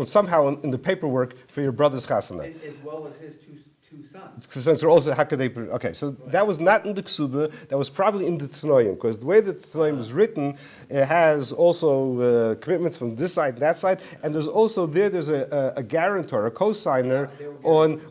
somehow in the paperwork for your brother's chasana. As well as his two sons. Since they're also okay, so that was not in the kesuba. That was probably in the Tanoim, because the way that the Tanoim is written, it has also commitments from this side and that side, and there's a guarantor, a co-signer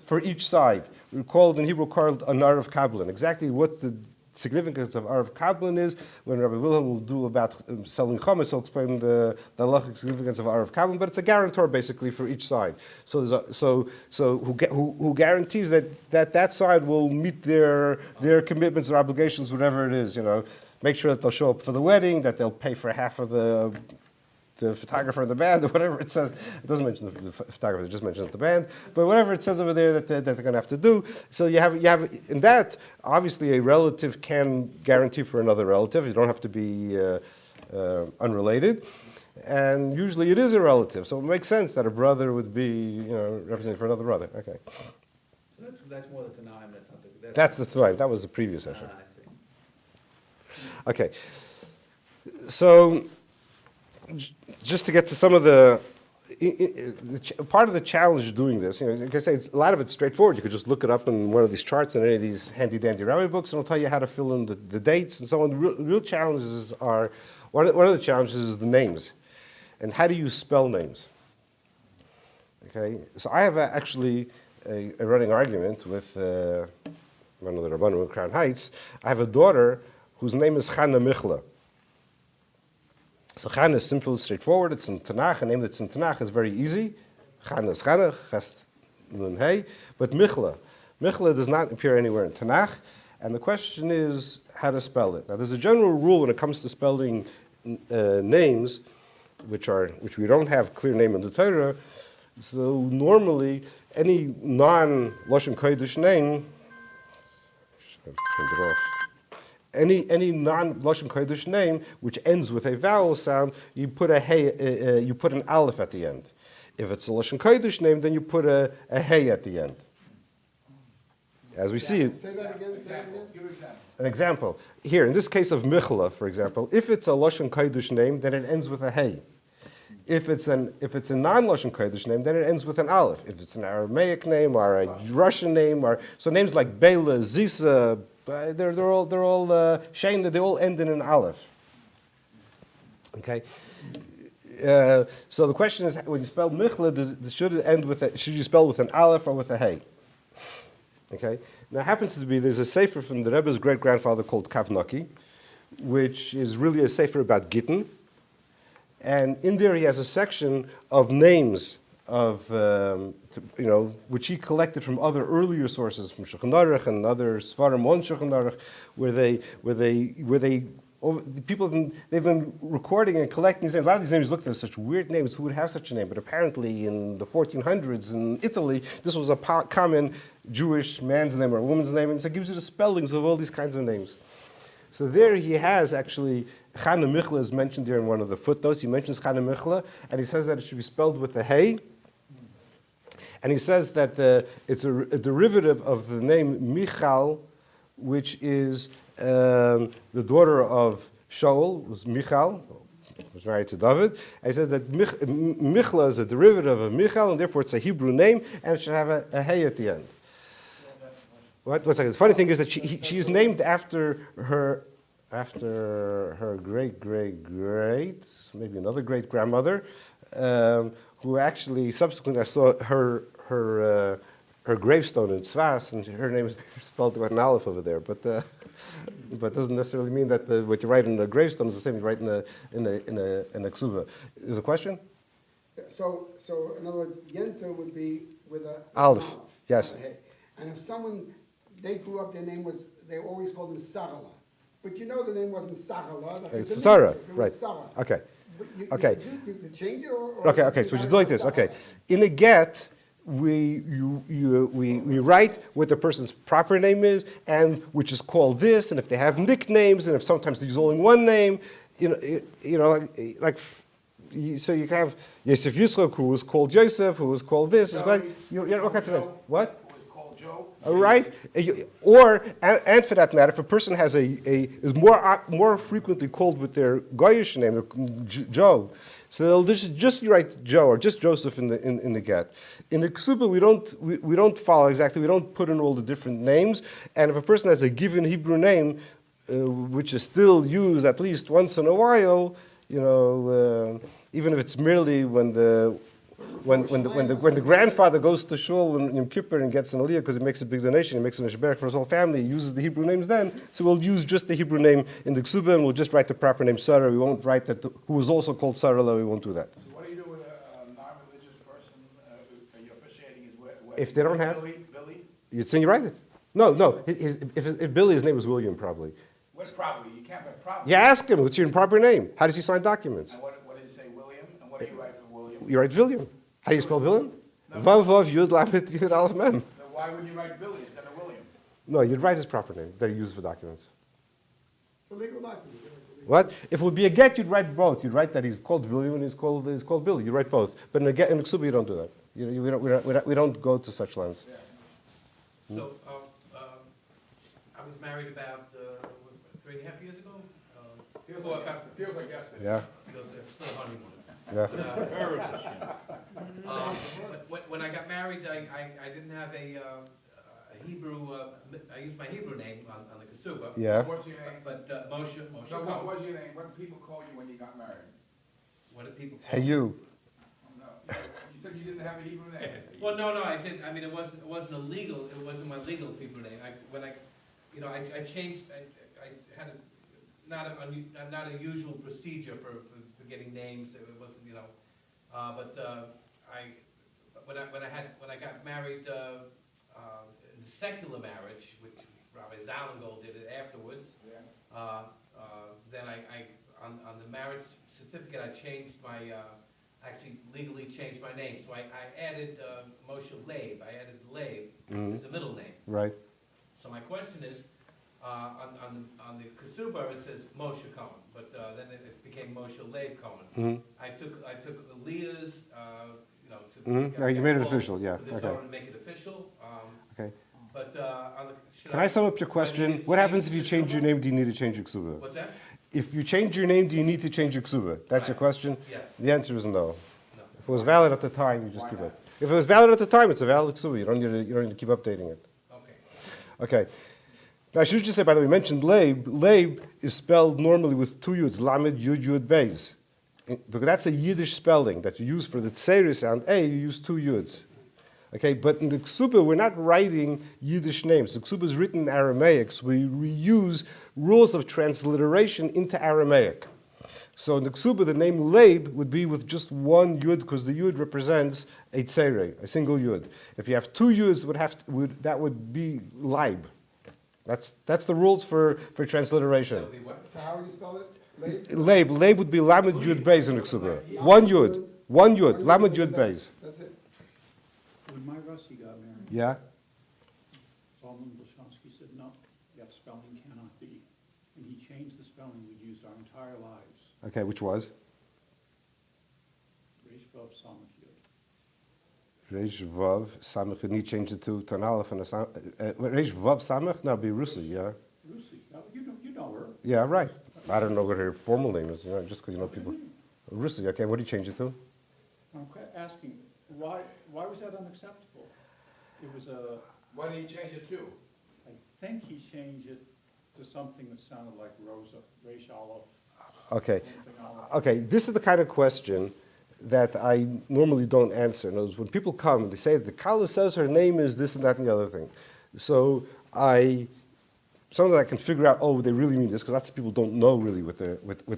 for each side. We're called in Hebrew an Arav Kablan. Exactly what the significance of Arav Kablan is, when Rabbi Wilhelm will do about selling chametz, he'll explain the halachic significance of Arav Kablan, but it's a guarantor basically for each side. So who guarantees that side will meet their commitments or obligations, whatever it is, make sure that they'll show up for the wedding, that they'll pay for half of the photographer and the band, or whatever it says. It doesn't mention the photographer, it just mentions the band. But whatever it says over there that they're going to have to do. So you have in that, obviously a relative can guarantee for another relative. You don't have to be unrelated. And usually it is a relative. So it makes sense that a brother would be representing for another brother. Okay. So that's more the Tanaim. That's the Tanaim. That was the previous session. I see. Okay. So just to get to some of the part of the challenge of doing this, like I say, a lot of it's straightforward. You could just look it up in one of these charts in any of these handy-dandy rabbi books, and it'll tell you how to fill in the dates and so on. The real challenges are, one of the challenges is the names. And how do you spell names? Okay, so I have actually a running argument with one of the Rabbanim in Crown Heights. I have a daughter whose name is Chana Michla. So Chana is simple, straightforward. It's in Tanakh. A name that's in Tanakh is very easy. Chana is Chana, Ches Nun Hey. But Michla does not appear anywhere in Tanakh. And the question is how to spell it. Now, there's a general rule when it comes to spelling names, which we don't have clear name in the Torah. So normally, any non-Lashon Kodesh name, any non-Lashon Kodesh name which ends with a vowel sound, you put you put an aleph at the end. If it's a Lashon Kodesh name, then you put a hey at the end. As we see it. Say that again. An example. Here, in this case of Michla, for example, if it's a Lashon Kodesh name, then it ends with a hey. If it's a non-Lashon Kodesh name, then it ends with an aleph. If it's an Aramaic name or a Russian name, so names like Bela, Zisa, they're all Shane, they all end in an aleph. Okay. So the question is, when you spell Michla, should you spell with an aleph or with a hey? Okay. Now, it happens to be there's a sefer from the Rebbe's great grandfather called Kavnaki, which is really a sefer about Gittin, and in there he has a section of names of which he collected from other earlier sources, from Shulchan Aruch and other Svarim on Shulchan Aruch, where they've been recording and collecting these names. A lot of these names looked at as such weird names. Who would have such a name? But apparently, in the 1400s in Italy, this was a common Jewish man's name or a woman's name, and so it gives you the spellings of all these kinds of names. So there he has actually Chana Michla is mentioned there in one of the footnotes. He mentions Chana Michla, and he says that it should be spelled with a hey. And he says that it's a derivative of the name Michal, which is the daughter of Shaul, was Michal, was married to David. And he says that Michla is a derivative of Michal, and therefore it's a Hebrew name, and it should have a hey at the end. One second. The funny thing is that she is named after her great, maybe another great grandmother, who actually subsequently I saw her gravestone in Tzvas, and her name is spelled with an aleph over there. But doesn't necessarily mean that what you write in the gravestone is the same you write in a kesuba. Is a question? So in other words, Yenta would be with a aleph. Yes. And if someone they grew up, their name was they always called them Sarala. But the name wasn't Sarala. It's Sarah, right? Sarah. Okay. You could change it, or okay. So we just do like this. Okay, in a get, we write what the person's proper name is, and which is called this, and if they have nicknames, and if sometimes they use only one name, so you can have Yosef Yisroel, who was called Yosef, who was called this. It's like all kinds of names. What? All right, and for that matter, if a person is more frequently called with their goyish name, Joe, So they'll just write Joe or just Joseph in the get. In the kesuba, we don't follow exactly. We don't put in all the different names. And if a person has a given Hebrew name, which is still used at least once in a while, even if it's merely when the grandfather goes to shul in Yom Kippur and gets an aliyah because he makes a big donation, he makes a mishberach for his whole family, he uses the Hebrew names then, so we'll use just the Hebrew name in the kesuba and we'll just write the proper name Sarah. We won't write that who was also called Sarah, we won't do that. So what do you do with a non-religious person, you're officiating his wedding? If they don't have- Billy? You'd say you write it. No. If Billy, his name was William probably. What's probably? You can't have probably. You ask him, what's your proper name? How does he sign documents? And what did you say, William? And what do you write for William? You write William. How do you spell William? No. Vav, Yud, Lamed, Yud, Aleph, Mem. Then why wouldn't you write Billy instead of William? No, you'd write his proper name that he uses for documents. For legal documents. What? If it would be a get, you'd write both. You'd write that he's called William and he's called Billy. You write both. But in a get in a kesuba, you don't do that. We don't go to such lengths. So, I was married about 3.5 years ago. Feels like yesterday. Yeah. Still honeymoon. Yeah. When I got married, I didn't have a Hebrew, I used my Hebrew name on the kesuba. Yeah. What's your name? But Moshe So what Cohen. was your name? What did people call you when you got married? What did people call Hey, you. No. You said you didn't have a Hebrew name. Well, no, I didn't. I mean, it wasn't a legal. It wasn't my legal Hebrew name. I changed. I had not a usual procedure for getting names. It wasn't, when I got married in secular marriage, which Rabbi Zalengol did it afterwards. Yeah. Then on the marriage certificate, I changed actually legally changed my name. So I added Moshe Leib. I added Leib as the middle name. Right. So my question is, on the kesuba it says Moshe Cohen, but then it became Moshe Leib Cohen. I took Leah's, Yeah, you made it official, yeah, to the okay. Torah to make it official. Okay. But Can I sum up your question? What happens if you change your name? Do you need to change your kesuba? What's that? If you change your name, do you need to change your kesuba? That's your Right. question? Yes. The answer is no. No. If it was valid at the time, you just Why keep not? it. If it was valid at the time, it's a valid kesuba. You don't need to keep updating it. Okay. Okay. Now, I should just say, by the way, we mentioned Leib. Leib is spelled normally with two yuds, lamed, yud, yud, beis. Because that's a Yiddish spelling that you use for the tseri sound. A, you use two yuds. Okay, but in the kesuba, we're not writing Yiddish names. The kesuba is written in Aramaic, so we reuse rules of transliteration into Aramaic. So in the kesuba, the name Leib would be with just one yud, because the yud represents a tsere, a single yud. If you have two yuds, that would be Leib. That's the rules for transliteration. That'll be what? So how would you spell it? Leib would be lamed yud beis in the kesuba. One yud, lamed yud beis. That's it. When my Russie got married, Yeah. Solomon Blashovsky said, no, that spelling cannot be. And he changed the spelling we'd used our entire lives. Okay, which was Reish Vav Samach Yud. Reish Vav Samach. And he changed it to an aleph and a sam. Reish Vav Samach. No, it'd be Rusi. Yeah. Lucy, you know her. Yeah, right. I don't know what her formal name is. Just because people. Rusi. Okay, what did he change it to? I'm asking, why was that unacceptable? It was What did he change it to? I think he changed it to something that sounded like Rosa, Reish Aleph, Okay. something Aleph. Okay, this is the kind of question that I normally don't answer. In other words, when people come and they say the Kala says her name is this and that and the other thing, so sometimes I can figure out, oh, they really mean this, because lots of people don't know really what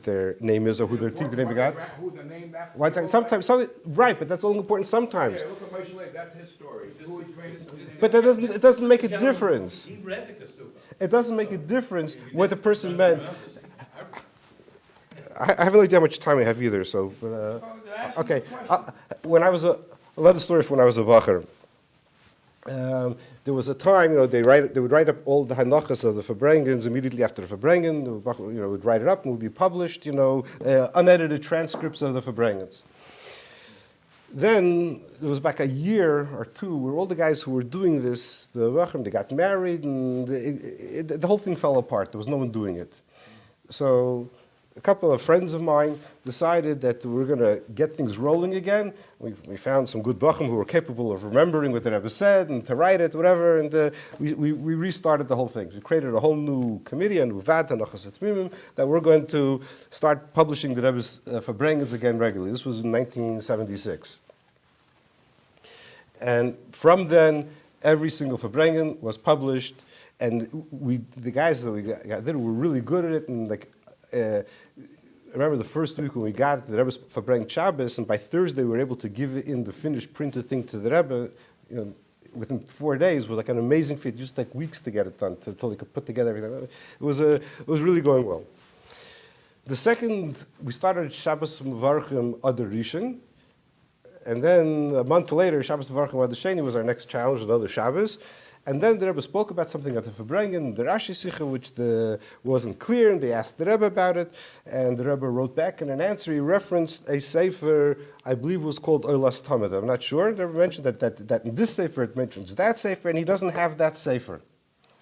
their name is or who they think the name of God. Who the name after? One time, sometimes, right, but that's only important sometimes. Yeah, look at Moshe Leib, that's his story. Who he trained his name. But it doesn't make a difference. He read the kesuba. It doesn't make a difference what the person meant. I I haven't looked how much time I have either, so. Okay, when I was another story from when I was a bacher. There was a time, they would write up all the hanachas of the Farbrengens immediately after the Farbrengen. The bacher, would write it up and would be published, unedited transcripts of the Farbrengens. Then there was back a year or two where all the guys who were doing this, the bacher, they got married, and the whole thing fell apart. There was no one doing it. So a couple of friends of mine decided that we're going to get things rolling again. We found some good bachim who were capable of remembering what the Rebbe said and to write it, whatever, and we restarted the whole thing. We created a whole new committee, a new vat, and that we're going to start publishing the Rebbe's Verbrengens again regularly. This was in 1976. And from then, every single Verbrengen was published, and the guys that we got did were really good at it, and I remember the first week when we got it, the Rebbe's Verbrengen Shabbos, and by Thursday we were able to give in the finished printed thing to the Rebbe, within 4 days. Was like an amazing feat. It used to take weeks to get it done, until they could put together everything. It was really going well. The second, we started Shabbos Mevarchim Adar Rishon, and then a month later, Shabbos Mevarchim Adar Sheni was our next challenge, another Shabbos. And then the Rebbe spoke about something at the Verbrengen, the Rashi Sikha, which wasn't clear, and they asked the Rebbe about it, and the Rebbe wrote back in an answer. He referenced a sefer, I believe was called Oilas Tamid. I'm not sure. The Rebbe mentioned that in this sefer it mentions that sefer, and he doesn't have that sefer.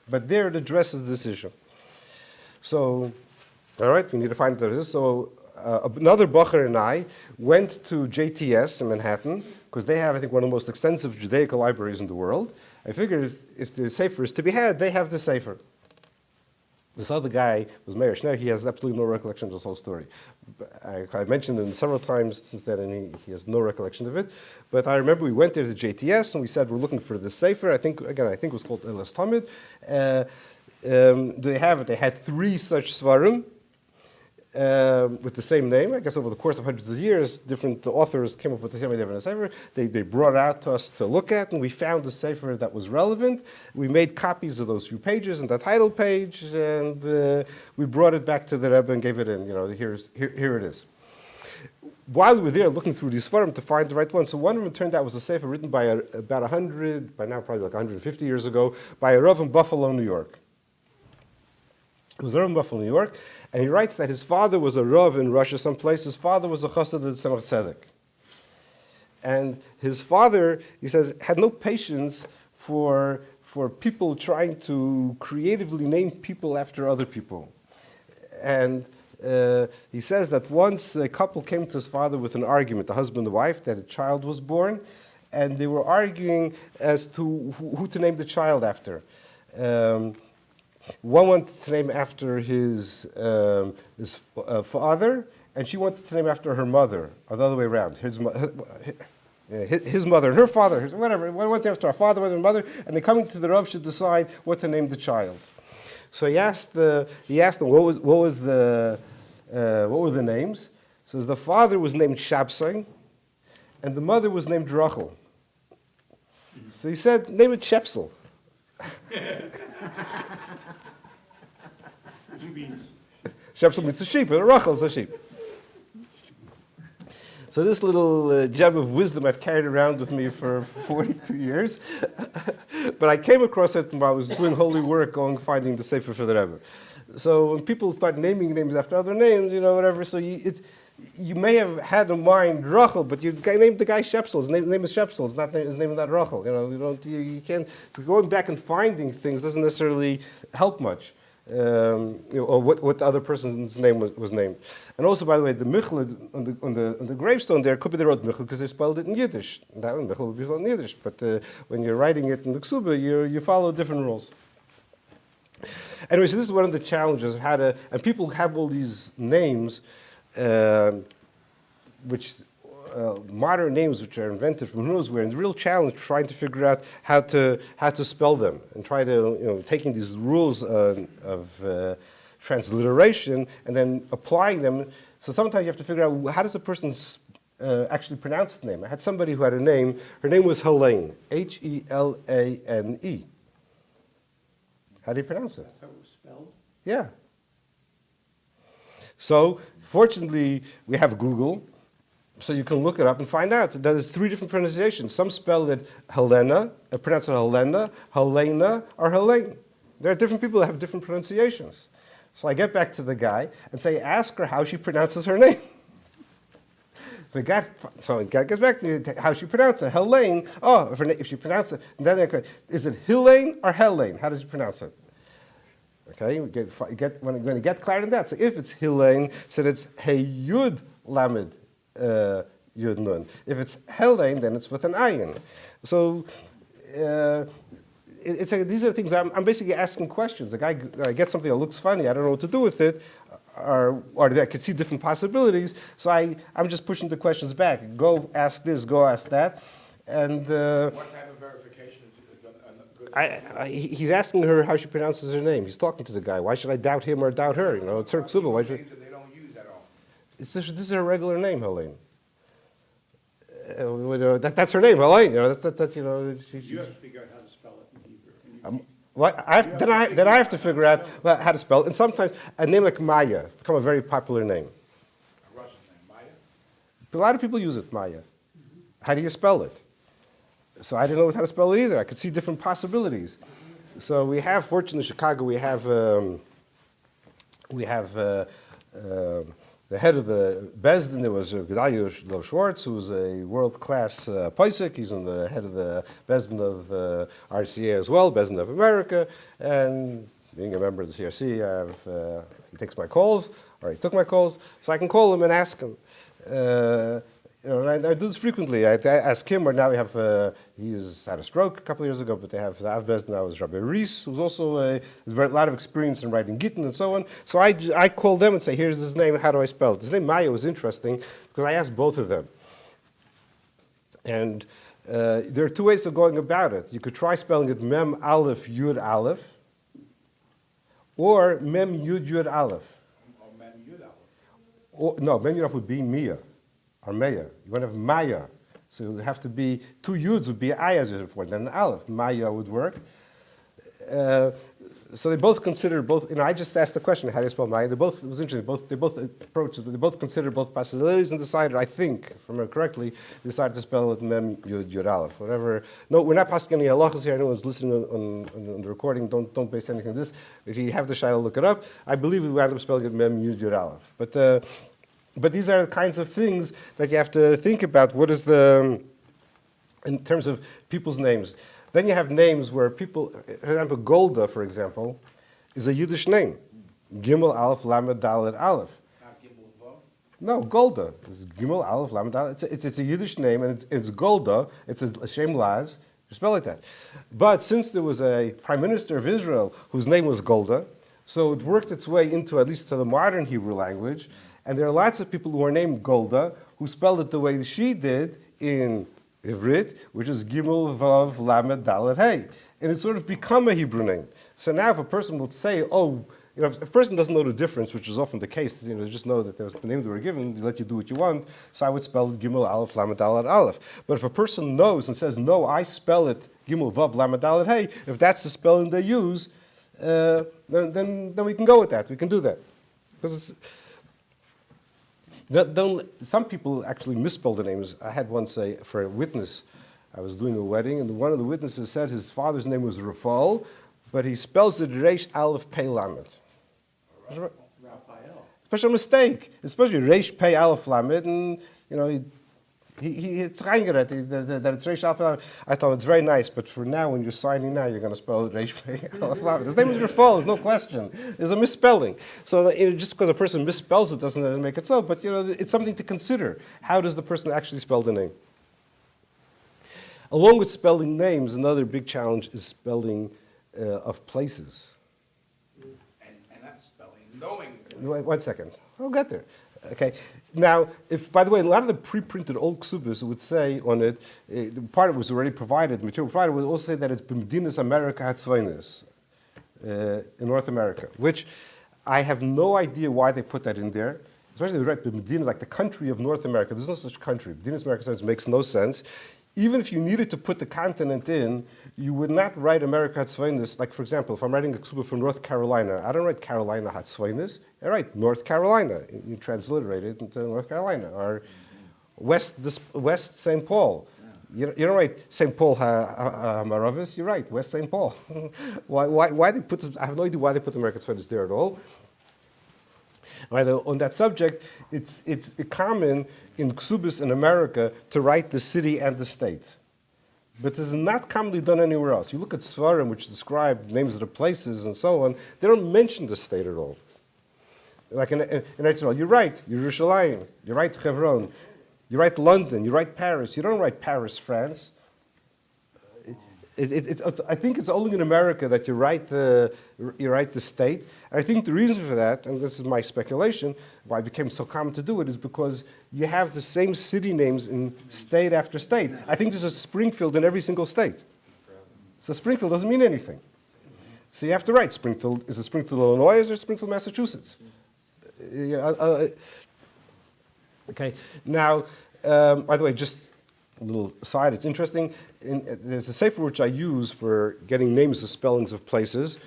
But there it addresses this issue. So, all right, we need to find out what it is. So another Bacher and I went to JTS in Manhattan, because they have, I think, one of the most extensive Judaical libraries in the world. I figured if the sefer is to be had, they have the sefer. This other guy was Meir Schneer. He has absolutely no recollection of this whole story. I mentioned him several times since then, and he has no recollection of it. But I remember we went there to JTS, and we said, we're looking for the sefer. I think it was called Elas Tamid. They have it. They had 3 such svarim. With the same name. I guess over the course of hundreds of years, different authors came up with the same different sefer. They brought it out to us to look at, and we found the sefer that was relevant. We made copies of those few pages and the title page, and we brought it back to the Rebbe and gave it in. Here it is. While we were there looking through these svarim to find the right one, so one of them turned out was a sefer written by about 100, by now probably like 150 years ago, by a Rav in Buffalo, New York. He was a Rav in Buffalo, New York, and he writes that his father was a Rav in Russia someplace. His father was a Chassid of the Tzemach Tzedek. And his father, he says, had no patience for people trying to creatively name people after other people. And he says that once a couple came to his father with an argument, the husband and wife, that a child was born, and they were arguing as to who to name the child after. One wanted to name after his father, and she wanted to name after her mother, or the other way around. His mother and her father, whatever. One went after her father, one and mother, and they coming to the Rav should decide what to name the child. So he asked them what were the names. So the father was named Shabsai, and the mother was named Rachel. So he said, name it Shepsel. Shepsel means a sheep, and Rachel is a sheep. So this little gem of wisdom I've carried around with me for 42 years. But I came across it while I was doing holy work, finding the Sefer for the Rebbe. So when people start naming names after other names, whatever, so you may have had in mind Rachel, but you named the guy Shepsel. His name is Shepsel. His name is not Rachel. You can't. So going back and finding things doesn't necessarily help much. Or what the other person's name was named. And also, by the way, the Michel on the gravestone there could be the wrote Michel because they spelled it in Yiddish. That one, Michel would be spelled in Yiddish. But when you're writing it in the kesuba, you follow different rules. Anyway, so this is one of the challenges of and people have all these names, modern names which are invented from who knows where, and the real challenge trying to figure out how to spell them and try to taking these rules of transliteration and then applying them. So sometimes you have to figure out how does a person actually pronounce the name. I had somebody who had a name. Her name was Helene, Helane. How do you pronounce it? That's how it was spelled? Yeah. So fortunately, we have Google. So you can look it up and find out that there's 3 different pronunciations. Some spell it Helena, pronounce it Helena, Helena, or Helene. There are different people that have different pronunciations. So I get back to the guy and say, ask her how she pronounces her name. So the guy gets back to me how she pronounces it. Helene. Oh, if she pronounces it, then is it Helene or Helene? How does she pronounce it? Okay, when you get clarity in that. So if it's Hilain, so it's Hey Yud Lamed Yud Nun. If it's Helain, then it's with an ayin. So these are things I'm basically asking questions. Like I get something that looks funny, I don't know what to do with it, or I could see different possibilities. So I'm just pushing the questions back. Go ask this, go ask that, and. What type of verification is good? He's asking her how she pronounces her name. He's talking to the guy. Why should I doubt him or doubt her? You know, it's her kesuba. Why should? Names that they don't use at all. This is her regular name, Helene. That's her name, Helene. You know, that's you know. You have to figure out how to spell it in Hebrew. What then I have to figure out how to spell it. And sometimes a name like Maya become a very popular name. A Russian name, Maya? A lot of people use it, Maya. How do you spell it? So I didn't know how to spell it either. I could see different possibilities. So we have, fortunately, in Chicago, we have the head of the Bezdin. There was Gedalia Schwartz, who was a world-class posek. He's on the head of the Bezdin of RCA as well, Bezdin of America. And being a member of the CRC, he takes my calls, or he took my calls, so I can call him and ask him. You know, and I do this frequently. I ask him, or now we have, he's had a stroke a couple of years ago, but they have the Avbez now is Rabbi Reese, who's also has a lot of experience in writing Gittin and so on. So I call them and say, here's his name, how do I spell it? His name Maya was interesting because I asked both of them. And there are two ways of going about it. You could try spelling it Mem Aleph Yud Aleph, or Mem Yud Yud Aleph. Or Mem Yud Aleph. Or, no, Mem Yud Aleph would be Mia. Or Maya. You want to have Maya. So it would have to be, two Yuds would be Ayah before, then an Aleph. Maya would work. So they both consider both, you know, I just asked the question, how do you spell Maya? They both, it was interesting, they both approached it, they both considered both possibilities and decided, I think, if I remember correctly, decided to spell it Mem Yud Yud Aleph. Whatever. No, we're not passing any halachas here. Anyone who's listening on the recording, don't base anything on this. If you have the shayla, look it up. I believe we wound up spelling it Mem Yud Yud Aleph. But these are the kinds of things that you have to think about. What is the, in terms of people's names. Then you have names where people, for example, Golda, for example, is a Yiddish name. Gimel Aleph Lamed Dalet Aleph. Not Gimel Vav? No, Golda. It's Gimel Aleph Lamed Dalet. It's a Yiddish name, and it's Golda. It's a Shem Laz. You spell it that. But since there was a prime minister of Israel whose name was Golda, so it worked its way into, at least to the modern Hebrew language. And there are lots of people who are named Golda who spelled it the way she did in Ivrit, which is Gimel Vav Lamed Dalet Hey. And it's sort of become a Hebrew name. So now if a person will say, oh, you know, if a person doesn't know the difference, which is often the case, you know, they just know that there's the name they were given, they let you do what you want, so I would spell it Gimel Aleph Lamed Dalet Aleph. But if a person knows and says, no, I spell it Gimel Vav Lamed Dalet Hey, if that's the spelling they use, then we can go with that. We can do that. Because it's, some people actually misspell the names. I had one say, for a witness, I was doing a wedding, and one of the witnesses said his father's name was Rafal, but he spells it Reish Aleph Pei Lamed. Raphael. Special mistake, especially Reish Pei Aleph Lamed, and you know, it's reingered that it's Reish Aleph Lamed. I thought it's very nice, but for now, when you're signing now, you're going to spell it Reish Pei Aleph Lamed. His name is Rafal, there's no question. There's a misspelling. So you know, just because a person misspells it doesn't make it so, but you know, it's something to consider. How does the person actually spell the name? Along with spelling names, another big challenge is spelling of places. And that's spelling knowing. Wait, 1 second. I'll get there. Okay. Now, if, by the way, a lot of the pre-printed old ksubas would say on it, part of it was already provided, material provided, would also say that it's B'medinas America Hatzvainis, in North America, which I have no idea why they put that in there. Especially right, Medina, like the country of North America. There's no such country. B'medinas America makes no sense. Even if you needed to put the continent in, you would not write America Hatzvainis. Like, for example, if I'm writing a ksuba from North Carolina, I don't write Carolina Hatzvainis. I write North Carolina. You transliterate it into North Carolina. Or West St. Paul. You don't write St. Paul Maravis. You write West St. Paul. Why they put this? I have no idea why they put America Hatzvainis there at all. Right, on that subject, it's common in ksubas in America to write the city and the state. but this is not commonly done anywhere else. You look at Svarim, which describe names of the places and so on, they don't mention the state at all. Like in Israel, you write Yerushalayim, you write Hebron, you write London, you write Paris. You don't write Paris, France. I think it's only in America that you write the state. And I think the reason for that, and this is my speculation, why it became so common to do it, is because you have the same city names in state after state. I think there's a Springfield in every single state. So Springfield doesn't mean anything. So you have to write Springfield. Is it Springfield, Illinois, or is it Springfield, Massachusetts? Okay. Now, by the way, just a little aside, it's interesting. There's a sefer which I use for getting names of spellings of places.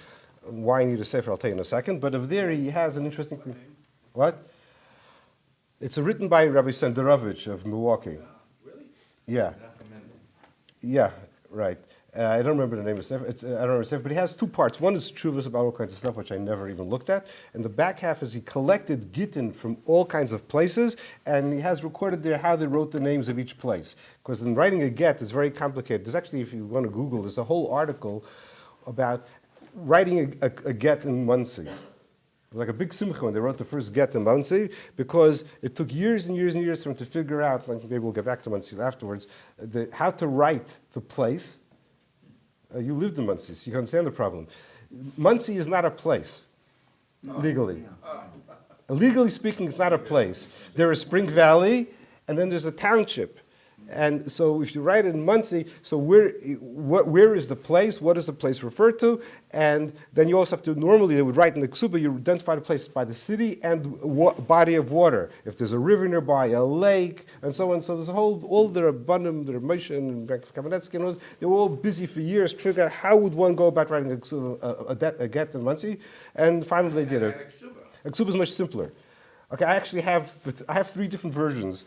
Why I need a sefer, I'll tell you in a second. But of there, he has an interesting thing. What? It's written by Rabbi Senderovich of Milwaukee. Really? Yeah. Yeah, right. I don't remember the name of the sefer. I don't remember the sefer, but he has two parts. One is truvas about all kinds of stuff, which I never even looked at. And the back half is he collected gittin from all kinds of places, and he has recorded there how they wrote the names of each place. Because in writing a get, it's very complicated. There's actually, if you want to Google, there's a whole article about writing a get in Muncie. It was like a big simcha when they wrote the first get in Muncie, because it took years and years and years for them to figure out, like maybe we'll get back to Muncie afterwards, how to write the place. You lived in Muncie, so you can understand the problem. Muncie is not a place, legally. Legally speaking, it's not a place. There is Spring Valley, and then there's a township. And so if you write it in Muncie, so where is the place? What does the place refer to? And then you also have to, normally they would write in the kesuba, you identify the place by the city and body of water. If there's a river nearby, a lake, and so on. So there's a whole, all the Rabbanim, the Moshe and Kamenetsky, and all, they were all busy for years to figure out how would one go about writing a kesuba, a get in Muncie. And finally they did it. A kesuba is much simpler. Okay, I actually have three different versions.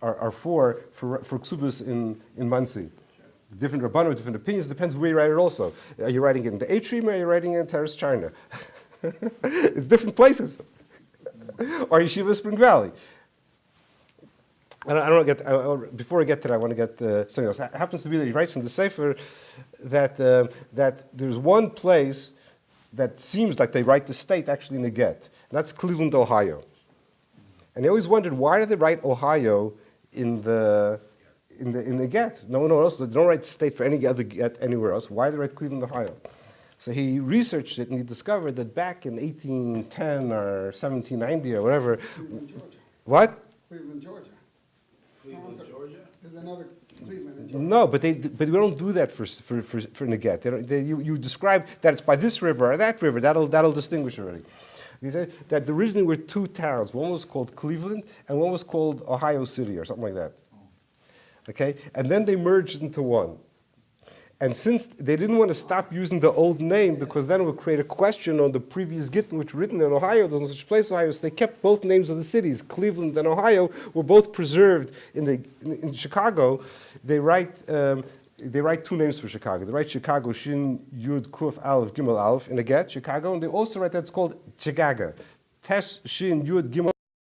Are four for ksubas in Muncie. Different Rabbanim, different opinions. Depends where you write it also. Are you writing it in the atrium or are you writing it in Terrace, China? It's different places. Or Yeshiva Spring Valley. And I don't get, before I get to that, I want to get something else. It happens to be that he writes in the Sefer that there's one place that seems like they write the state actually in the get. And that's Cleveland, Ohio. And they always wondered, why did they write Ohio in the get? No one else. They don't write state for any other get anywhere else. Why did they write Cleveland, Ohio? So he researched it and he discovered that back in 1810 or 1790 or whatever. Cleveland, Georgia. What? Cleveland, Georgia. Cleveland, Georgia? There's another Cleveland in Georgia. No, but we don't do that for in the get. You describe that it's by this river or that river. That'll distinguish already. He said that originally were two towns. One was called Cleveland, and one was called Ohio City, or something like that. Okay? And then they merged into one. And since they didn't want to stop using the old name, because then it would create a question on the previous gittin, which written in Ohio, there's no such place Ohio, so they kept both names of the cities, Cleveland and Ohio, were both preserved in Chicago. They write two names for Chicago. They write Chicago, Shin, Yud, Kuf, Aleph, Gimel, Aleph, in a get, Chicago, and they also write that it's called Chicago. Tes, Shin, Yud, Gimel,